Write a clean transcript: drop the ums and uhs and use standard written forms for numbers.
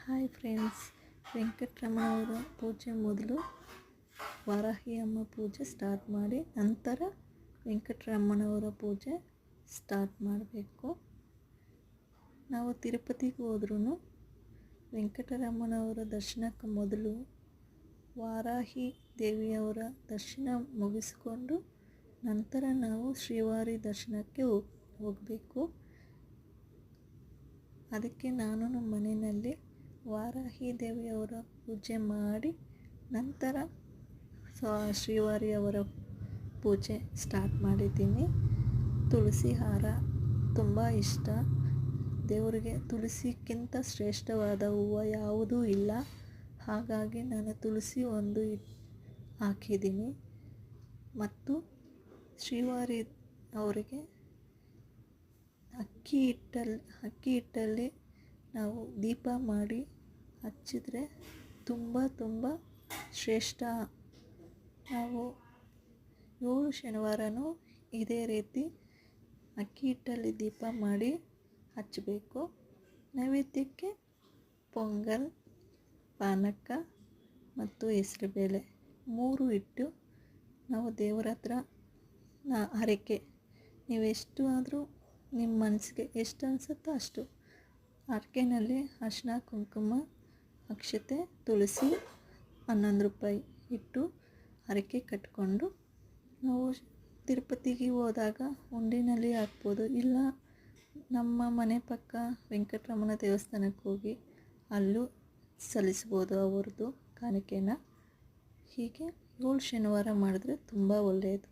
Hi friends, Venkataramana ಅವರ ಪೂಜೆ ಮೊದಲು ವಾರಾಹಿ ಅಮ್ಮ ಪೂಜೆ ಸ್ಟಾರ್ಟ್ ಮಾಡಿ ನಂತರ ವೆಂಕಟರಮಣವರ ಪೂಜೆ ಸ್ಟಾರ್ಟ್ ಮಾಡಬೇಕು. ನಾವು ತಿರುಪತಿಗೆ ಹೋದ್ರೂ ವೆಂಕಟರಮಣವರ ದರ್ಶನಕ್ಕೆ ಮೊದಲು ವಾರಾಹಿ ದೇವಿಯವರ ದರ್ಶನ ಮುಗಿಸ್ಕೊಂಡು ನಂತರ ನಾವು ಶ್ರೀವಾರಿ ದರ್ಶನಕ್ಕೆ ಹೋಗಬೇಕು. ಅದಕ್ಕೆ ನಾನು ನಮ್ಮ ಮನೆಯಲ್ಲಿ ವಾರಾಹಿ ದೇವಿಯವರ ಪೂಜೆ ಮಾಡಿ ನಂತರ ಶ್ರೀವಾರಿಯವರ ಪೂಜೆ ಸ್ಟಾರ್ಟ್ ಮಾಡಿದ್ದೀನಿ. ತುಳಸಿ ಹಾರ ತುಂಬ ಇಷ್ಟ. ದೇವರಿಗೆ ತುಳಸಿಗಿಂತ ಶ್ರೇಷ್ಠವಾದ ಹೂವು ಯಾವುದೂ ಇಲ್ಲ. ಹಾಗಾಗಿ ನಾನು ತುಳಸಿ ಒಂದು ಹಾಕಿದ್ದೀನಿ. ಮತ್ತು ಶ್ರೀವಾರಿ ಅವರಿಗೆ ಅಕ್ಕಿ ಹಿಟ್ಟಲ್ಲಿ ನಾವು ದೀಪ ಮಾಡಿ ಹಚ್ಚಿದರೆ ತುಂಬ ಶ್ರೇಷ್ಠ. ನಾವು 7 ಶನಿವಾರನೂ ಇದೇ ರೀತಿ ಅಕ್ಕಿ ಹಿಟ್ಟಲ್ಲಿ ದೀಪ ಮಾಡಿ ಹಚ್ಚಬೇಕು. ನೈವೇದ್ಯಕ್ಕೆ ಪೊಂಗಲ್, ಪಾನಕ ಮತ್ತು ಹೆಸರುಬೇಳೆ 3 ಇಟ್ಟು ನಾವು ದೇವರ ಹತ್ರ ಹರಕೆ ನೀವೆಷ್ಟು ಆದರೂ ನಿಮ್ಮ ಮನಸ್ಸಿಗೆ ಎಷ್ಟು ಅನಿಸುತ್ತೋ ಅಷ್ಟು ಹರಕೆನಲ್ಲಿ ಅರಿಶಿನ, ಕುಂಕುಮ, ಅಕ್ಷತೆ, ತುಳಸಿ 11 ರೂಪಾಯಿ ಇಟ್ಟು ಹರಕೆ ಕಟ್ಕೊಂಡು ನಾವು ತಿರುಪತಿಗೆ ಹೋದಾಗ ಹುಂಡಿನಲ್ಲಿ ಹಾಕ್ಬೋದು. ಇಲ್ಲ ನಮ್ಮ ಮನೆ ಪಕ್ಕ ವೆಂಕಟರಮಣ ದೇವಸ್ಥಾನಕ್ಕೆ ಹೋಗಿ ಅಲ್ಲೂ ಸಲ್ಲಿಸ್ಬೋದು ಅವ್ರದ್ದು ಕಾಣಿಕೆನ. ಹೀಗೆ 7 ಶನಿವಾರ ಮಾಡಿದ್ರೆ ತುಂಬ ಒಳ್ಳೆಯದು.